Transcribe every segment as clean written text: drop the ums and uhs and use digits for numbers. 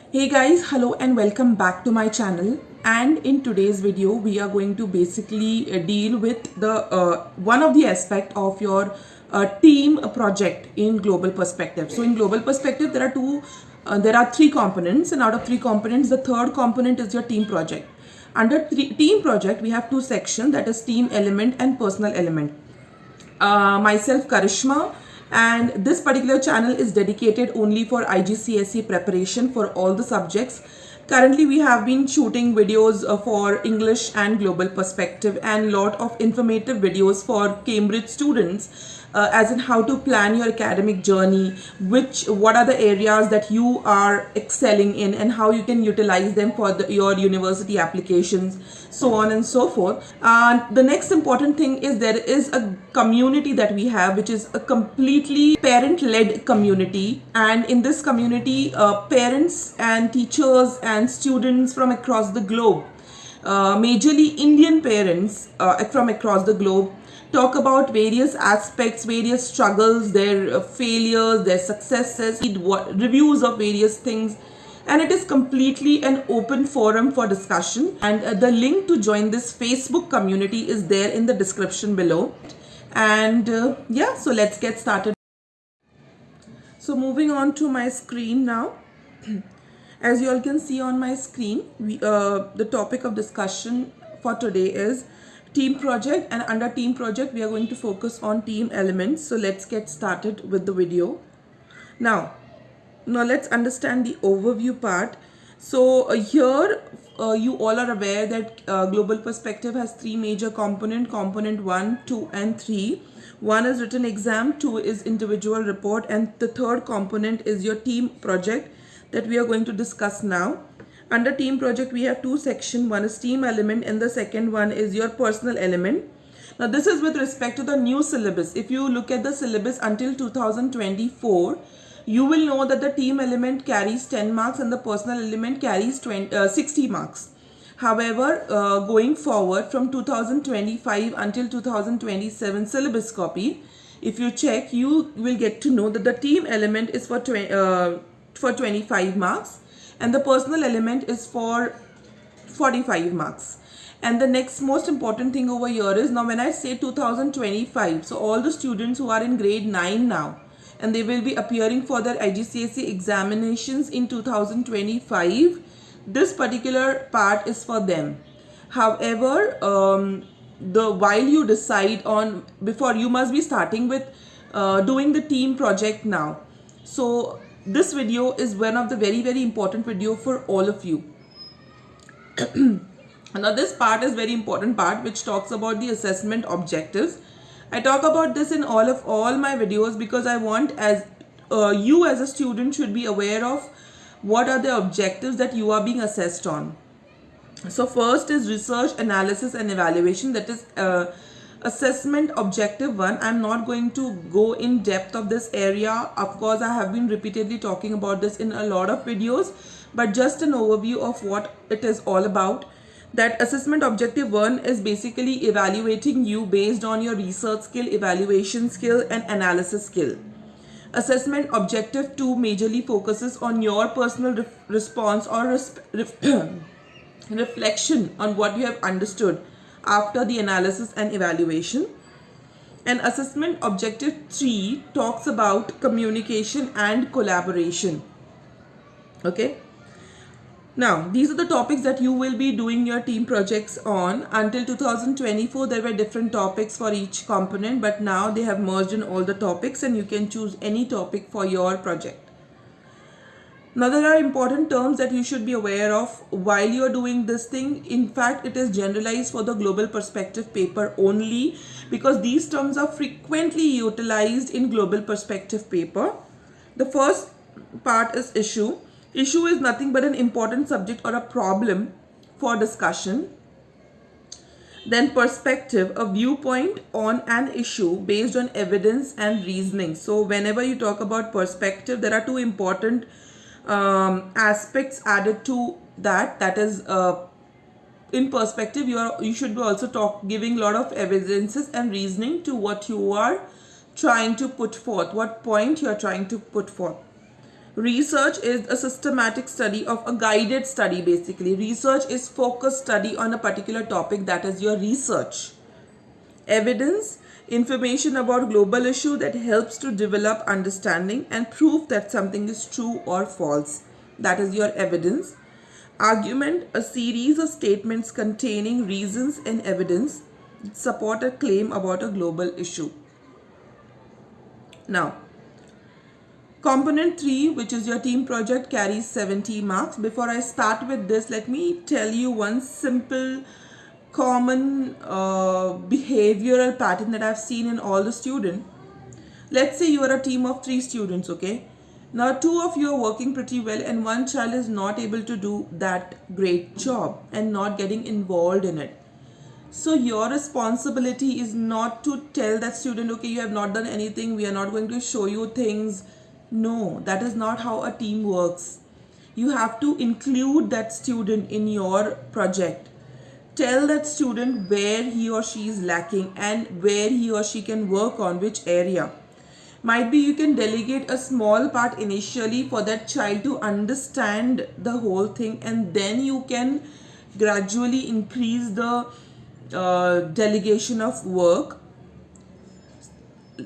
Hey guys, hello and welcome back to my channel. And in today's video, we are going to basically deal with the one of the aspect of your team project in global perspective. So in global perspective, there are three components, and out of three components, the third component is your team project. Under team project, we have two sections, that is team element and personal element. Myself Karishma, and this particular channel is dedicated only for IGCSE preparation for all the subjects. Currently we have been shooting videos for English and global perspective, and lot of informative videos for Cambridge students, as in how to plan your academic journey, what are the areas that you are excelling in and how you can utilize them for your university applications, so on and so forth. The next important thing is there is a community that we have, which is a completely parent-led community, and in this community parents and teachers and students from across the globe, majorly Indian parents from across the globe, talk about various aspects, various struggles, their failures, their successes, reviews of various things, and it is completely an open forum for discussion. And the link to join this Facebook community is there in the description below. And yeah, so let's get started. So moving on to my screen now. As you all can see on my screen, the topic of discussion for today is team project, and under team project we are going to focus on team elements. So let's get started with the video. Now let's understand the overview part. So here you all are aware that global perspective has three major components: component 1, 2 and 3. One is written exam, 2 is individual report, and the third component is your team project that we are going to discuss now. Under team project we have two sections. One is team element and the second one is your personal element. Now this is with respect to the new syllabus. If you look at the syllabus until 2024, you will know that the team element carries 10 marks and the personal element carries 60 marks. However, going forward from 2025 until 2027 syllabus copy, if you check, you will get to know that the team element is for 25 marks and the personal element is for 45 marks. And the next most important thing over here is, now when I say 2025, so all the students who are in grade 9 now, and they will be appearing for their IGCSE examinations in 2025, this particular part is for them. However, while you decide on, before, you must be starting with doing the team project now. So this video is one of the very important video for all of you. Now this part is very important part, which talks about the assessment objectives. I talk about this in all my videos because I want you as a student should be aware of what are the objectives that you are being assessed on. So first is research, analysis and evaluation, that is assessment objective 1. I'm not going to go in depth of this area. Of course, I have been repeatedly talking about this in a lot of videos, but just an overview of what it is all about. That assessment objective 1 is basically evaluating you based on your research skill, evaluation skill and analysis skill. Assessment objective 2 majorly focuses on your personal response or reflection on what you have understood after the analysis and evaluation. And assessment objective 3 talks about communication and collaboration. Okay. Now, these are the topics that you will be doing your team projects on. Until 2024, there were different topics for each component, but now they have merged in all the topics and you can choose any topic for your project. Now, there are important terms that you should be aware of while you are doing this thing. In fact, it is generalized for the global perspective paper only because these terms are frequently utilized in global perspective paper. The first part is issue. Issue is nothing but an important subject or a problem for discussion. Then perspective, a viewpoint on an issue based on evidence and reasoning. So whenever you talk about perspective, there are two important aspects added to that. That is, in perspective, you should be also giving a lot of evidences and reasoning to what you are trying to put forth, what point you are trying to put forth. Research is a systematic study of a guided study basically. Research is focused study on a particular topic, that is your research. Evidence, information about global issue that helps to develop understanding and proof that something is true or false. That is your evidence. Argument, a series of statements containing reasons and evidence that support a claim about a global issue. Now, component 3, which is your team project, carries 70 marks. Before I start with this, let me tell you one simple common behavioral pattern that I've seen in all the students. Let's say you are a team of 3 students, okay? Now 2 of you are working pretty well and one child is not able to do that great job and not getting involved in it. So your responsibility is not to tell that student, okay, you have not done anything, we are not going to show you things. No, that is not how a team works. You have to include that student in your project. Tell that student where he or she is lacking and where he or she can work on which area. Might be you can delegate a small part initially for that child to understand the whole thing, and then you can gradually increase the delegation of work.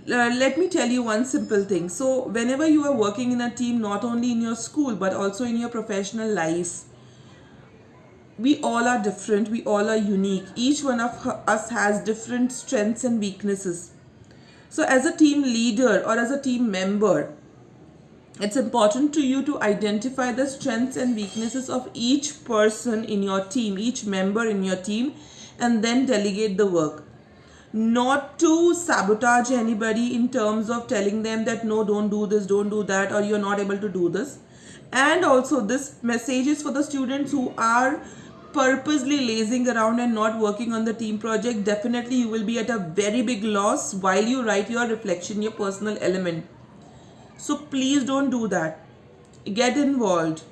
Let me tell you one simple thing. So whenever you are working in a team, not only in your school but also in your professional life, we all are different, we all are unique. Each one of us has different strengths and weaknesses. So as a team leader or as a team member, it's important to you to identify the strengths and weaknesses of each person in your team, each member in your team, and then delegate the work. Not to sabotage anybody in terms of telling them that no, don't do this, don't do that, or you're not able to do this. And also this message is for the students who are purposely lazing around and not working on the team project. Definitely you will be at a very big loss while you write your reflection, your personal element. So please don't do that. Get involved,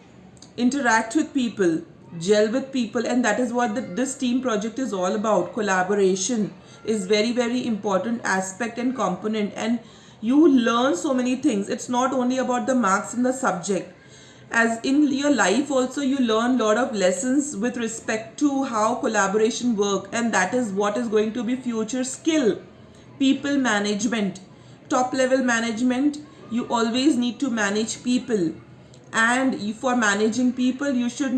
interact with people, gel with people, and that is what this team project is all about. Collaboration is very, very important aspect and component, and you learn so many things. It's not only about the marks in the subject. As in your life also, you learn a lot of lessons with respect to how collaboration work, and that is what is going to be future skill. People management, top level management, you always need to manage people, and for managing people you should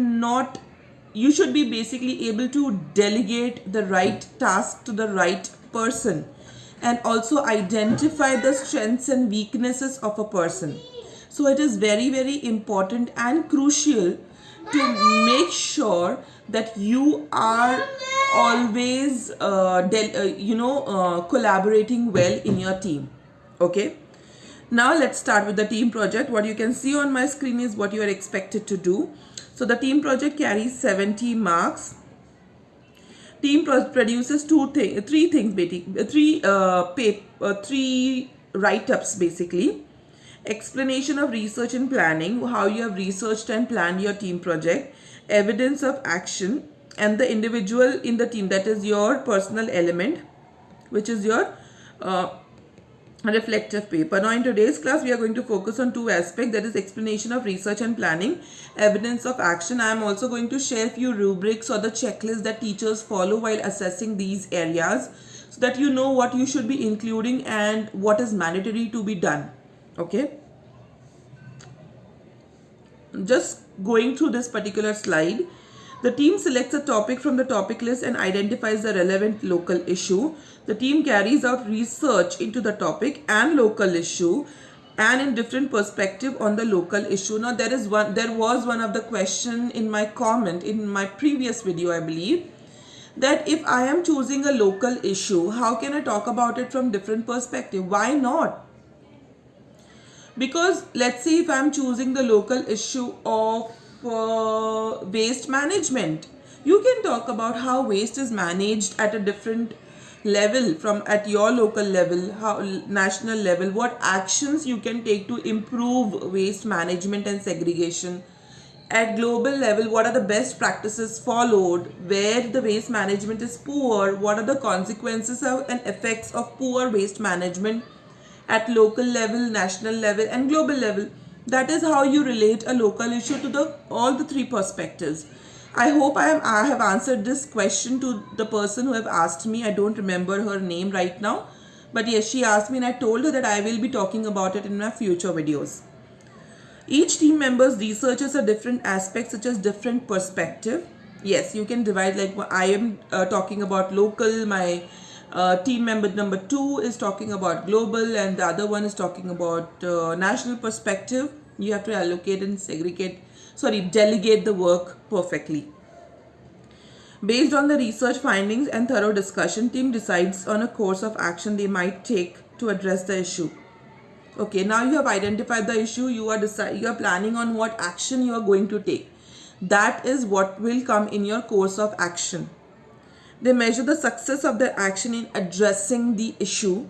be basically able to delegate the right task to the right person, and also identify the strengths and weaknesses of a person. So it is very, very important and crucial to make sure that you are always collaborating well in your team. Okay, now let's start with the team project. What you can see on my screen is what you are expected to do. So the team project carries 70 marks. Team produces three write-ups basically. Explanation of research and planning, how you have researched and planned your team project. Evidence of action, and the individual in the team, that is your personal element, which is your reflective paper. Now in today's class we are going to focus on 2 aspects, that is explanation of research and planning, evidence of action. I am also going to share few rubrics or the checklist that teachers follow while assessing these areas, so that you know what you should be including and what is mandatory to be done. Okay, just going through this particular slide. The team selects a topic from the topic list and identifies the relevant local issue. The team carries out research into the topic and local issue and in different perspective on the local issue. Now there was one of the question in my comment in my previous video, I believe, that if I am choosing a local issue, how can I talk about it from different perspective? Why not? Because let's see, if I'm choosing the local issue of waste management, you can talk about how waste is managed at a different level, from at your local level, how national level, what actions you can take to improve waste management and segregation. At global level, what are the best practices followed, where the waste management is poor, what are the consequences and effects of poor waste management at local level, national level and global level. That is how you relate a local issue to all the three perspectives. I hope I have answered this question to the person who have asked me. I don't remember her name right now. But yes, she asked me and I told her that I will be talking about it in my future videos. Each team member's researches a different aspects such as different perspective. Yes, you can divide, like I am talking about local, my team member number 2 is talking about global, and the other one is talking about national perspective. You have to allocate and delegate the work perfectly. Based on the research findings and thorough discussion, team decides on a course of action they might take to address the issue. Okay, now you have identified the issue, you are planning on what action you are going to take. That is what will come in your course of action. They measure the success of their action in addressing the issue.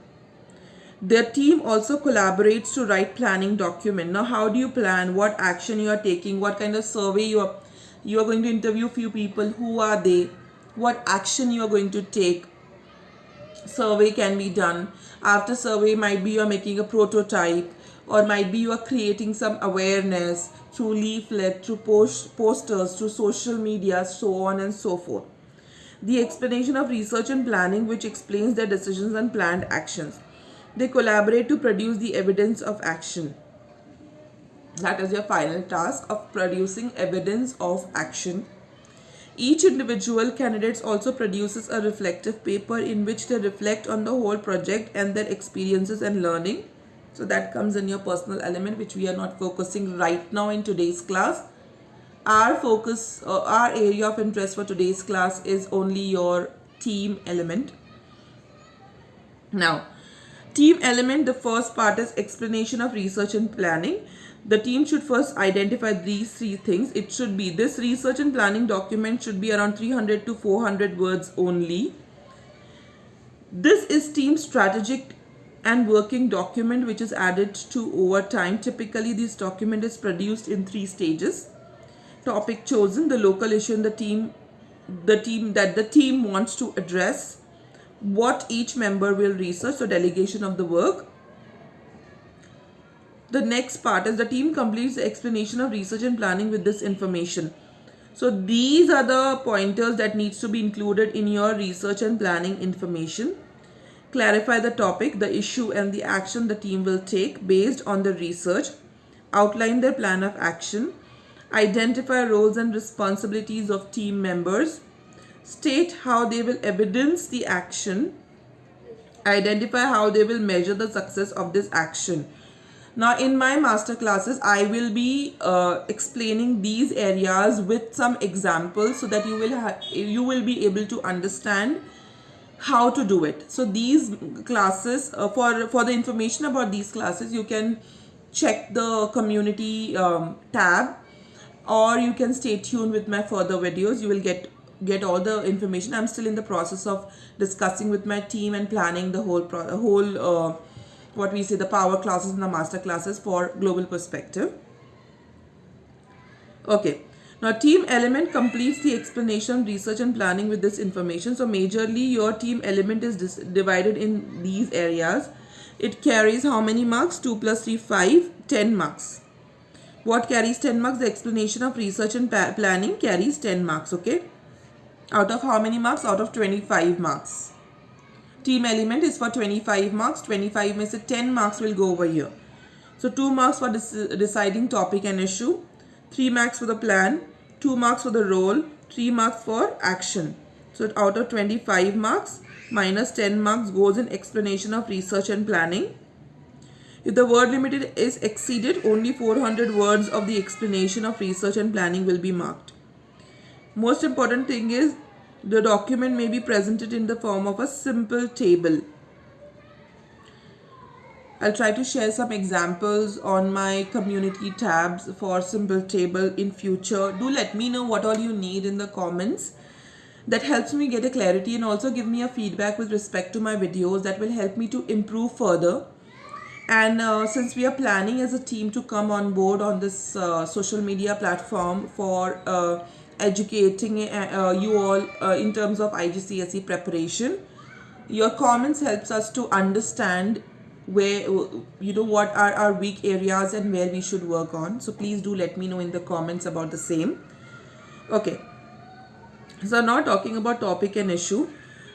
Their team also collaborates to write planning document. Now, how do you plan? What action you are taking? What kind of survey you are going to interview few people. Who are they? What action you are going to take? Survey can be done. After survey, might be you are making a prototype, or might be you are creating some awareness through leaflet, through posters, through social media, so on and so forth. The explanation of research and planning, which explains their decisions and planned actions. They collaborate to produce the evidence of action. That is your final task of producing evidence of action. Each individual candidates also produces a reflective paper in which they reflect on the whole project and their experiences and learning. So that comes in your personal element, which we are not focusing right now in today's class. Our focus, our area of interest for today's class is only your team element. Now, team element, the first part is explanation of research and planning. The team should first identify these three things. It should be, this research and planning document should be around 300 to 400 words only. This is team strategic and working document which is added to over time. Typically, this document is produced in 3 stages. Topic chosen, the local issue in the team that the team wants to address, what each member will research, so delegation of the work. The next part is the team completes the explanation of research and planning with this information. So these are the pointers that needs to be included in your research and planning information. Clarify the topic, the issue and the action the team will take based on the research. Outline their plan of action. Identify roles and responsibilities of team members. State how they will evidence the action. Identify how they will measure the success of this action. Now, in my master classes, I will be explaining these areas with some examples so that you will be able to understand how to do it. So these classes, for the information about these classes, you can check the community tab, or you can stay tuned with my further videos. You will get all the information. I'm still in the process of discussing with my team and planning the whole the power classes and the master classes for global perspective. Okay, now team element completes the explanation, research and planning with this information. So majorly your team element is divided in these areas. It carries how many marks? 2 plus 3, 5, 10 marks. What carries 10 marks? The explanation of research and planning carries 10 marks. Okay, out of how many marks? Out of 25 marks. Team element is for 25 marks. 25 means 10 marks will go over here. So 2 marks for deciding topic and issue, 3 marks for the plan, 2 marks for the role, 3 marks for action. So out of 25 marks, minus 10 marks goes in explanation of research and planning. If the word limit is exceeded, only 400 words of the explanation of research and planning will be marked. Most important thing is, the document may be presented in the form of a simple table. I'll try to share some examples on my community tabs for simple table in future. Do let me know what all you need in the comments. That helps me get a clarity, and also give me a feedback with respect to my videos. That will help me to improve further. And since we are planning as a team to come on board on this social media platform for educating you all in terms of IGCSE preparation, your comments helps us to understand where, what are our weak areas and where we should work on. So please do let me know in the comments about the same. Okay, so now talking about topic and issue.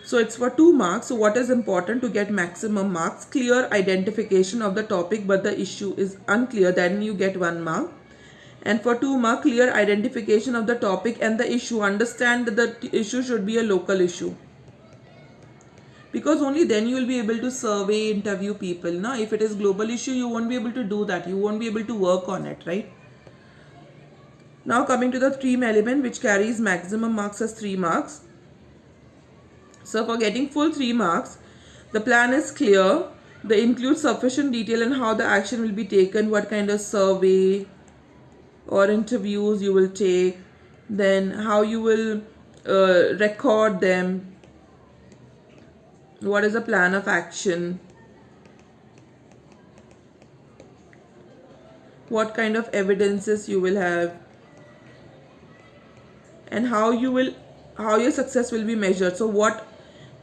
So it's for 2 marks. So what is important to get maximum marks? Clear identification of the topic but the issue is unclear, then you get 1 mark. And for 2 mark, clear identification of the topic and the issue. Understand that the issue should be a local issue, because only then you will be able to survey, interview people. Now if it is global issue, you won't be able to do that, you won't be able to work on it, right? Now coming to the theme element, which carries maximum marks as 3 marks. So for getting full 3 marks, the plan is clear. They include sufficient detail in how the action will be taken, what kind of survey or interviews you will take, then how you will record them, what is the plan of action, what kind of evidences you will have, and how your success will be measured. So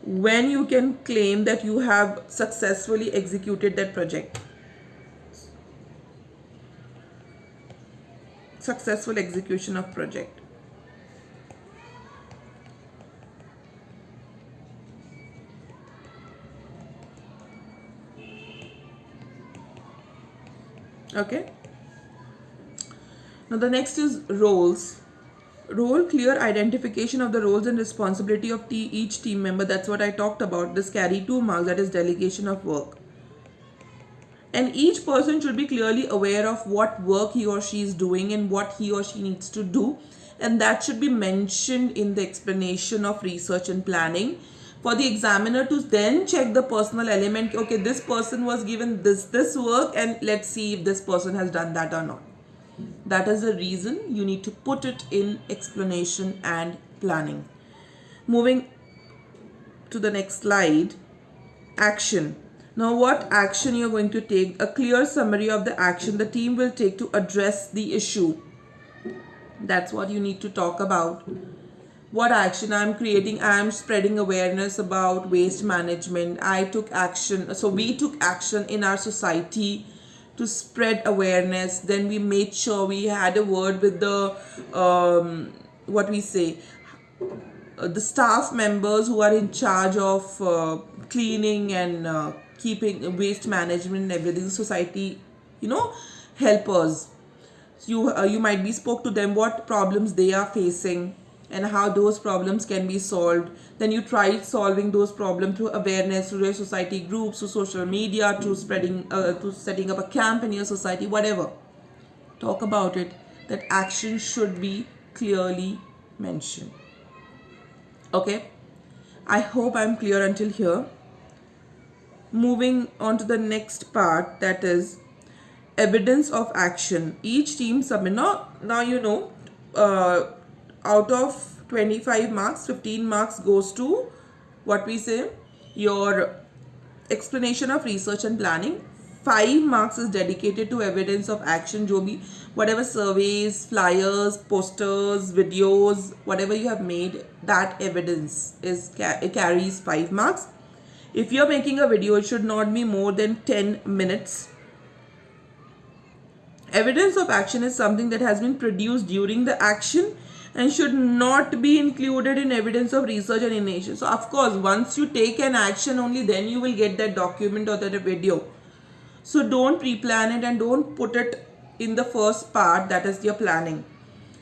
when you can claim that you have successfully executed that project. Successful execution of project. Okay. Now the next is roles. Role, clear identification of the roles and responsibility of each team member. That's what I talked about. This carry 2 marks, that is delegation of work. And each person should be clearly aware of what work he or she is doing and what he or she needs to do. And that should be mentioned in the explanation of research and planning, for the examiner to then check the personal element. Okay, this person was given this work, and let's see if this person has done that or not. That is the reason you need to put it in explanation and planning. Moving to the next slide, action. Now what action you're going to take? A clear summary of the action the team will take to address the issue. That's what you need to talk about. What action I'm creating? I'm spreading awareness about waste management. I took action. So we took action in our society to spread awareness. Then we made sure we had a word with the the staff members who are in charge of cleaning and keeping waste management and everything. Society, helpers. You might be spoke to them what problems they are facing and how those problems can be solved. Then you tried solving those problems through awareness, through your society groups, through social media, through spreading, to setting up a camp in your society, whatever. Talk about it. That action should be clearly mentioned. Okay, I hope I'm clear until here. Moving on to the next part, that is evidence of action. Each team submit. Now out of 25 marks, 15 marks goes to your explanation of research and planning. 5 marks is dedicated to evidence of action. Whatever surveys, flyers, posters, videos, whatever you have made, that evidence it carries 5 marks. If you're making a video, it should not be more than 10 minutes. Evidence of action is something that has been produced during the action and should not be included in evidence of research and innovation. So of course, once you take an action, only then you will get that document or that video. So don't pre-plan it and don't put it in the first part, that is your planning.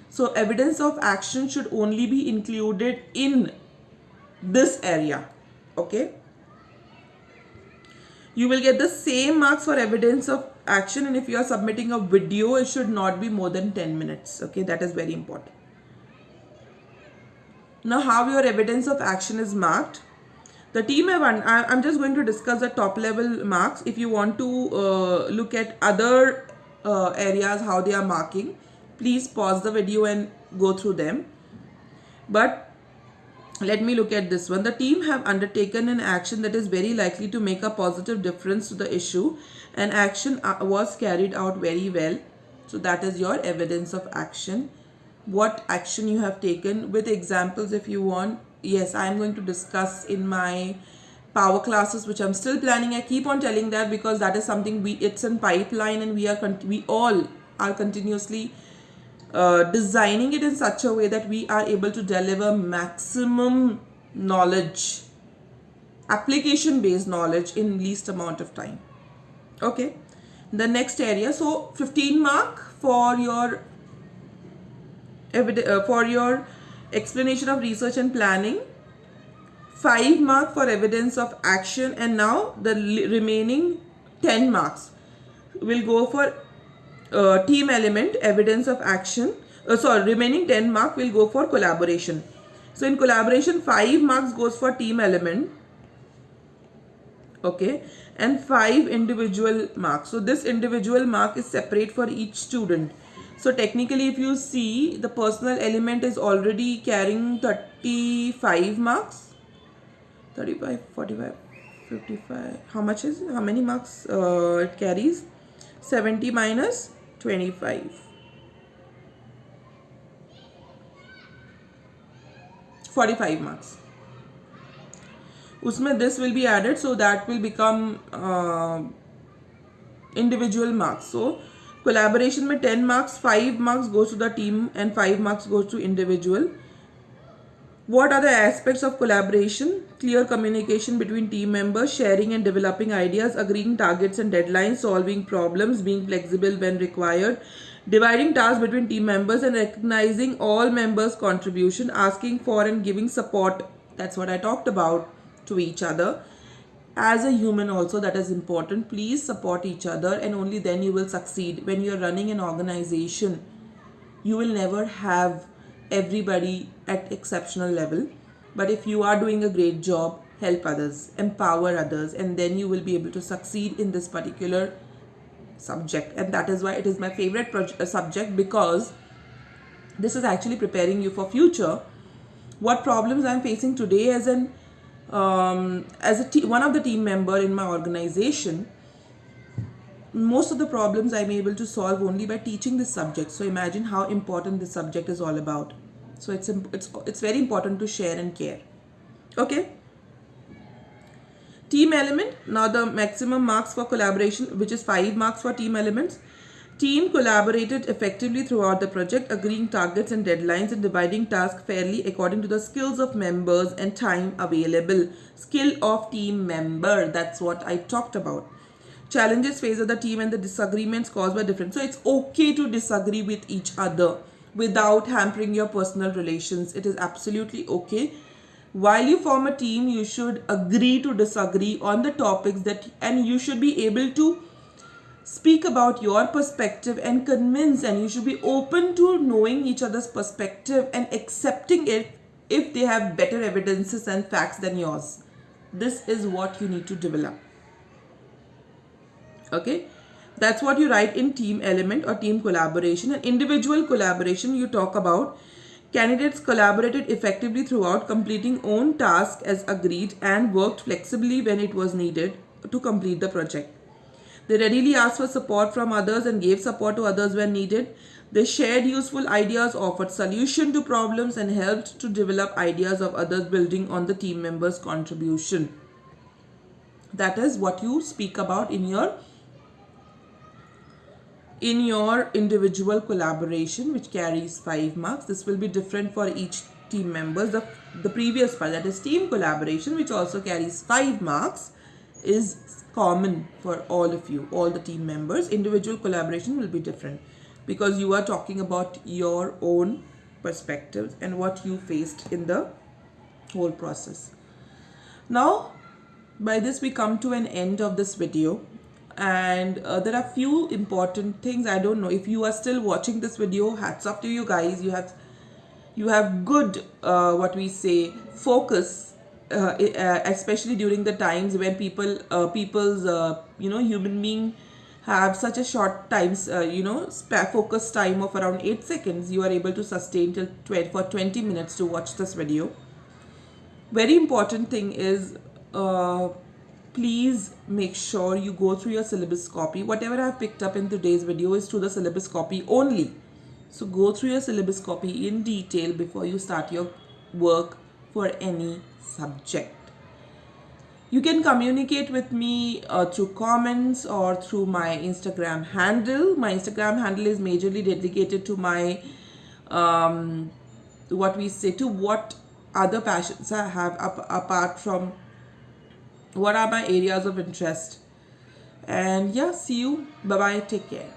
So evidence of action should only be included in this area. Okay. You will get the same marks for evidence of action, and if you are submitting a video, it should not be more than 10 minutes. Okay, that is very important. Now, how your evidence of action is marked. The team I'm just going to discuss the top level marks. If you want to look at other areas, how they are marking, please pause the video and go through them. But let me look at this one. The team have undertaken an action that is very likely to make a positive difference to the issue. An action was carried out very well. So that is your evidence of action. What action you have taken with examples if you want. Yes, I am going to discuss in my power classes, which I'm still planning. I keep on telling that because that is something it's in pipeline, and we all are continuously designing it in such a way that we are able to deliver maximum knowledge, application based knowledge, in least amount of time. Okay, the next area, so 15 mark for your for your explanation of research and planning, 5 mark for evidence of action, and now the remaining 10 marks will go for team element, evidence of action. Remaining 10 mark will go for collaboration. So in collaboration, 5 marks goes for team element, okay, and 5 individual marks. So this individual mark is separate for each student. So technically, if you see, the personal element is already carrying 35 marks, 35, 45, 55. How many marks it carries? 70 minus 25. 45 marks. Usme this will be added, so that will become individual marks. So collaboration में 10 marks, 5 marks goes to the team and 5 marks goes to individual. What are the aspects of collaboration? Clear communication between team members, sharing and developing ideas, agreeing targets and deadlines, solving problems, being flexible when required, dividing tasks between team members and recognizing all members' contribution, asking for and giving support. That's what I talked about, to each other. As a human also, that is important. Please support each other, and only then you will succeed. When you are running an organization, you will never have everybody at exceptional level, but if you are doing a great job, help others, empower others, and then you will be able to succeed in this particular subject. And that is why it is my favorite subject, because this is actually preparing you for future. What problems I'm facing today as one of the team member in my organization, most of the problems I'm able to solve only by teaching this subject. So imagine how important this subject is all about. So it's very important to share and care. Okay. Team element. Now the maximum marks for collaboration, which is 5 marks for team elements. Team collaborated effectively throughout the project, agreeing targets and deadlines and dividing tasks fairly according to the skills of members and time available. Skill of team member. That's what I talked about. Challenges faced by the team and the disagreements caused by difference. So it's okay to disagree with each other without hampering your personal relations. It is absolutely okay. While you form a team, you should agree to disagree on the topics and you should be able to speak about your perspective and convince, and you should be open to knowing each other's perspective and accepting it if they have better evidences and facts than yours. This is what you need to develop. Okay, that's what you write in team element or team collaboration. And individual collaboration, you talk about candidates collaborated effectively throughout, completing own tasks as agreed and worked flexibly when it was needed to complete the project. They readily asked for support from others and gave support to others when needed. They shared useful ideas, offered solutions to problems, and helped to develop ideas of others, building on the team members' contribution. That is what you speak about in your individual collaboration, which carries 5 marks. This will be different for each team members. The previous part, that is team collaboration, which also carries 5 marks, is common for all of you, all the team members. Individual collaboration will be different because you are talking about your own perspectives and what you faced in the whole process. Now, by this we come to an end of this video. And there are few important things. I don't know if you are still watching this video. Hats off to you guys. You have good focus, especially during the times when human being have such a short times focus time of around 8 seconds. You are able to sustain till for 20 minutes to watch this video. Very important thing is, please make sure you go through your syllabus copy. Whatever I have picked up in today's video is through the syllabus copy only. So go through your syllabus copy in detail before you start your work for any subject. You can communicate with me through comments or through my Instagram handle. My Instagram handle is majorly dedicated to my what we say, to what other passions I have apart from what are my areas of interest. And yeah, see you. Bye bye. Take care.